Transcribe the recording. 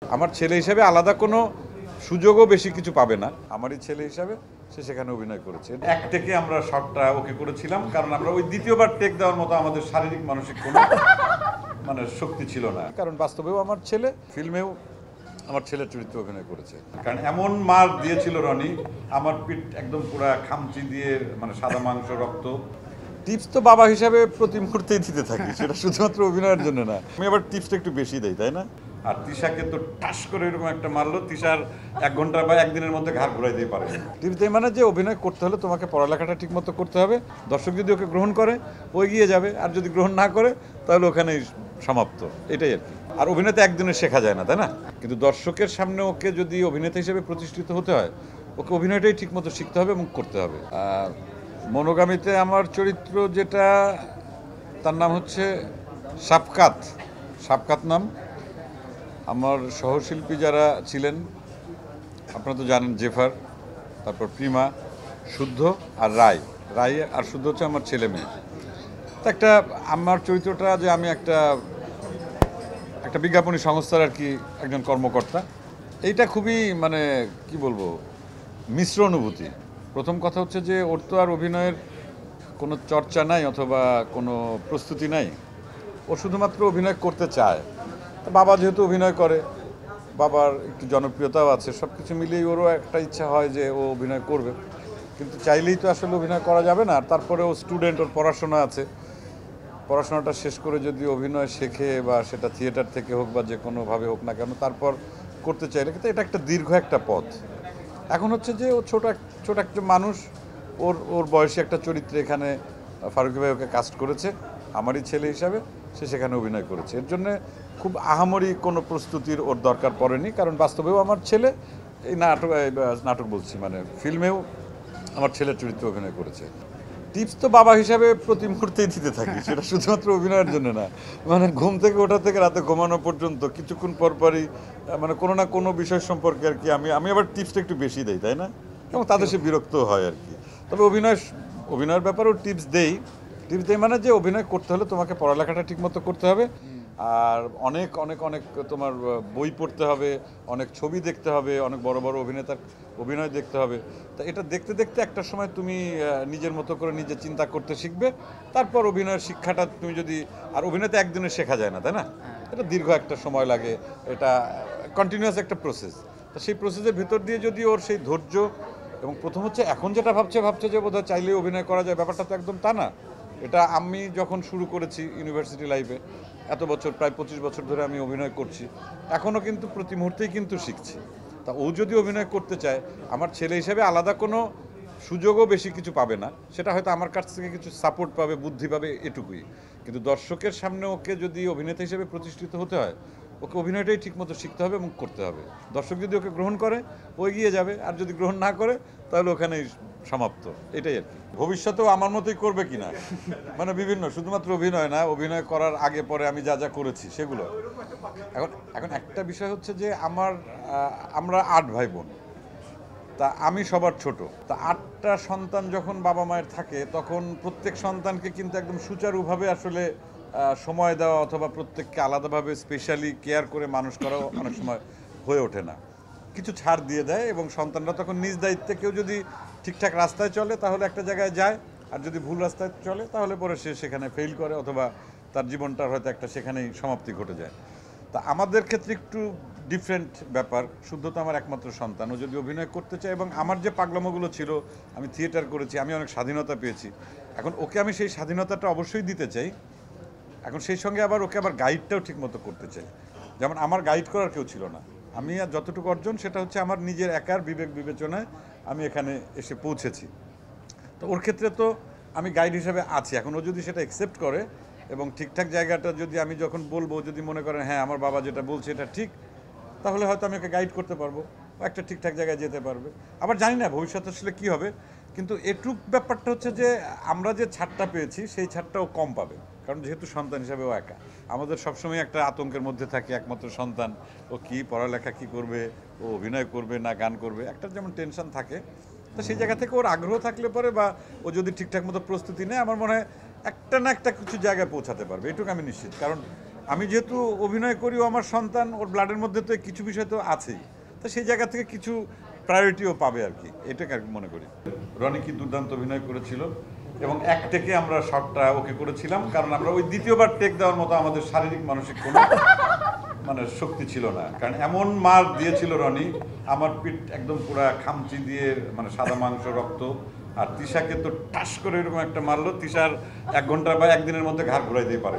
আমার ছেলে হিসেবে আলাদা কোনো সুযোগও বেশি কিছু পাবে না। আমারই ছেলে হিসাবে সে সেখানে অভিনয় করেছে। এক টেকে আমরা শটটা ওকে করেছিলাম, কারণ আমরা ওই দ্বিতীয়বার টেক দেওয়ার মতো আমাদের শারীরিক মানসিক কোনো শক্তি ছিল না। কারণ বাস্তবেও আমার ছেলে, ফিল্মেও আমার ছেলের চরিত্রে অভিনয় করেছে। কারণ এমন মার দিয়েছিল রনি, আমার পিঠ একদম পুরা খামচি দিয়ে, সাদা মাংস, রক্ত। টিপস তো বাবা হিসাবে প্রতি মুহূর্তেই দিতে থাকি, সেটা শুধুমাত্র অভিনয়ের জন্য না। আমি আবার টিপসটা একটু বেশি দেই, তাই না? আর তিশাকে তো টাস করে এরকম একটা মারলো, তিশার 1 ঘন্টা বা একদিনের মধ্যে ঘাড় ঘুরাই দিয়ে পারে। টিপস দেয় যে অভিনয় করতে হলে তোমাকে পড়ালেখাটা ঠিক মতো করতে হবে। দর্শক যদি ওকে গ্রহণ করে ও এগিয়ে যাবে, আর যদি গ্রহণ না করে তাহলে ওখানেই সমাপ্ত। এটাই আর কি। আর অভিনেতা একদিনে শেখা যায় না, তাই না? কিন্তু দর্শকের সামনে ওকে যদি অভিনেতা হিসেবে প্রতিষ্ঠিত হতে হয়, ওকে অভিনয়টাই ঠিক মতো শিখতে হবে এবং করতে হবে। মনোগামীতে আমার চরিত্র যেটা, তার নাম হচ্ছে সাবকাত। সাবকাত নাম। আমার সহশিল্পী যারা ছিলেন আপনারা তো জানেন, জেফার, তারপর প্রিমা, শুদ্ধ আর রায়। রায় আর শুদ্ধ হচ্ছে আমার ছেলে মেয়ে। তো আমার চরিত্রটা যে আমি একটা বিজ্ঞাপনী সংস্থার আর কি একজন কর্মকর্তা, এইটা খুবই কি বলবো, মিশ্র অনুভূতি। প্রথম কথা হচ্ছে যে ওর তো আর অভিনয়ের কোনো চর্চা নাই অথবা কোনো প্রস্তুতি নাই, ও শুধুমাত্র অভিনয় করতে চায়। বাবা যেহেতু অভিনয় করে, বাবার একটু জনপ্রিয়তাও আছে, সব কিছু মিলিয়েই ওরও একটা ইচ্ছা হয় যে ও অভিনয় করবে। কিন্তু চাইলেই তো আসলে অভিনয় করা যাবে না। আর তারপরে ও স্টুডেন্ট, ওর পড়াশোনা আছে। পড়াশোনাটা শেষ করে যদি অভিনয় শেখে, বা সেটা থিয়েটার থেকে হোক বা যে কোনোভাবে হোক না কেন, তারপর করতে চাইলে কিন্তু এটা একটা দীর্ঘ একটা পথ। এখন হচ্ছে যে ও ছোট একটা মানুষ, ওর বয়সী একটা চরিত্রে এখানে ফারুকী ভাই ওকে কাস্ট করেছে আমারই ছেলে হিসাবে, সে সেখানে অভিনয় করেছে। এর জন্য খুব আহামরি কোনো প্রস্তুতির ওর দরকার পড়েনি, কারণ বাস্তবেও আমার ছেলে এই নাটক বলছি, ফিল্মেও আমার ছেলের চরিত্রে অভিনয় করেছে। টিপস তো বাবা হিসাবে প্রতি মুহূর্তেই দিতে থাকি, সেটা শুধুমাত্র অভিনয়ের জন্য না। ঘুম থেকে ওঠা থেকে রাতে ঘুমানো পর্যন্ত কিছুক্ষণ পরপরই কোনো না কোনো বিষয় সম্পর্কে আর কি আমি আবার টিপসটা একটু বেশি দেই, তাই না? এবং তাদের সে বিরক্ত হয় আর কি। তবে অভিনয়ের ব্যাপারেও টিপস দেই যে অভিনয় করতে হলে তোমাকে পড়ালেখাটা ঠিকমতো করতে হবে, আর অনেক অনেক অনেক তোমার বই পড়তে হবে, অনেক ছবি দেখতে হবে, অনেক বড় বড় অভিনেতার অভিনয় দেখতে হবে। তা এটা দেখতে দেখতে একটা সময় তুমি নিজের মতো করে নিজে চিন্তা করতে শিখবে। তারপর অভিনয়ের শিক্ষাটা তুমি যদি, আর অভিনয়তে একদিনে শেখা যায় না, তাই না? এটা দীর্ঘ একটা সময় লাগে, এটা কন্টিনিউয়াস একটা প্রসেস। তো সেই প্রসেসের ভিতর দিয়ে যদি ওর সেই ধৈর্য, এবং প্রথম হচ্ছে এখন যেটা ভাবছে যে বোধহয় চাইলেই অভিনয় করা যায়, ব্যাপারটা তো একদম তা না। এটা আমি যখন শুরু করেছি ইউনিভার্সিটি লাইফে, এত বছর, প্রায় 25 বছর ধরে আমি অভিনয় করছি, এখনও কিন্তু প্রতি মুহূর্তেই কিন্তু শিখছি। তা ও যদি অভিনয় করতে চায়, আমার ছেলে হিসেবে আলাদা কোনো সুযোগও বেশি কিছু পাবে না। সেটা হয়তো আমার কাছ থেকে কিছু সাপোর্ট পাবে, বুদ্ধি পাবে, এটুকুই। কিন্তু দর্শকের সামনে ওকে যদি অভিনেতা হিসেবে প্রতিষ্ঠিত হতে হয়, ওকে অভিনয়টাই ঠিকমতো শিখতে হবে এবং করতে হবে। দর্শক যদি ওকে গ্রহণ করে ও এগিয়ে যাবে, আর যদি গ্রহণ না করে তাহলে ওখানেই সমাপ্ত। এটাই আর কি। ভবিষ্যতেও আমার মতোই করবে কিনা, বিভিন্ন, শুধুমাত্র অভিনয় না, অভিনয় করার আগে পরে আমি যা যা করেছি সেগুলো। এখন একটা বিষয় হচ্ছে যে আমরা 8 ভাই বোন, তা আমি সবার ছোট। তা 8টা সন্তান যখন বাবা মায়ের থাকে, তখন প্রত্যেক সন্তানকে কিন্তু একদম সুচারুভাবে আসলে সময় দেওয়া অথবা প্রত্যেককে আলাদাভাবে স্পেশালি কেয়ার করে মানুষ করাও অনেক সময় হয়ে ওঠে না। কিছু ছাড় দিয়ে দেয়, এবং সন্তানরা তখন নিজ দায়িত্বে, কেউ যদি ঠিকঠাক রাস্তায় চলে তাহলে একটা জায়গায় যায়, আর যদি ভুল রাস্তায় চলে তাহলে পরে সে সেখানে ফেল করে, অথবা তার জীবনটার হয়তো একটা সেখানেই সমাপ্তি ঘটে যায়। তা আমাদের ক্ষেত্রে একটু ডিফারেন্ট ব্যাপার। শুদ্ধ তো আমার একমাত্র সন্তান, ও যদি অভিনয় করতে চায়, এবং আমার যে পাগলামোগুলো ছিল, আমি থিয়েটার করেছি, আমি অনেক স্বাধীনতা পেয়েছি। এখন ওকে আমি সেই স্বাধীনতাটা অবশ্যই দিতে চাই। এখন সেই সঙ্গে ওকে গাইডটাও ঠিক মতো করতে চাই। যেমন আমার গাইড করার কেউ ছিল না, আমি আর যতটুকু অর্জন সেটা হচ্ছে আমার নিজের একার বিবেক বিবেচনায় আমি এখানে এসে পৌঁছেছি। তো ওর ক্ষেত্রে তো আমি গাইড হিসেবে আছি। এখন ও যদি সেটা অ্যাকসেপ্ট করে এবং ঠিকঠাক জায়গাটা যদি আমি যখন বলবো, যদি মনে করেন হ্যাঁ আমার বাবা যেটা বলছে এটা ঠিক, তাহলে হয়তো আমি ওকে গাইড করতে পারবো, ও একটা ঠিকঠাক জায়গায় যেতে পারবে। আবার জানি না ভবিষ্যতে আসলে কী হবে, কিন্তু এটুক ব্যাপারটা হচ্ছে যে আমরা যে ছাড়টা পেয়েছি সেই ছাড়টা ও কম পাবে, কারণ যেহেতু সন্তান হিসাবে ও একা। আমাদের সবসময় একটা আতঙ্কের মধ্যে থাকে, একমাত্র সন্তান, ও কী পড়ালেখা কী করবে, ও অভিনয় করবে না গান করবে, একটা যেমন টেনশন থাকে। তো সেই জায়গা থেকে ওর আগ্রহ থাকলে পরে, বা ও যদি ঠিকঠাক মতো প্রস্তুতি নেয়, আমার মনে হয় একটা না একটা কিছু জায়গায় পৌঁছাতে পারবে, এটুকু আমি নিশ্চিত। কারণ আমি যেহেতু অভিনয় করি, ও আমার সন্তান, ওর ব্লাডের মধ্যে তো কিছু বিষয় তো আছেই, তো সেই জায়গা থেকে কিছু প্রায়োরিটিও পাবে আর কি, এটাকে আর কি মনে করি। রনি কি দুর্দান্ত অভিনয় করেছিল এবং এক টেকে আমরা শটটা ওকে করেছিলাম, কারণ আমরা ওই দ্বিতীয়বার টেক দেওয়ার মতো আমাদের শারীরিক মানসিক কোনো মানে শক্তি ছিল না, কারণ এমন মার দিয়েছিল রনি, আমার পিঠ একদম পুরা খামচি দিয়ে মানে সাদা মাংস রক্ত। আর তিশাকে তো টাস করে এরকম একটা মারলো, তিশার 1 ঘন্টা বা একদিনের মধ্যে ঘাড় ঘুরাই দিয়ে পারে।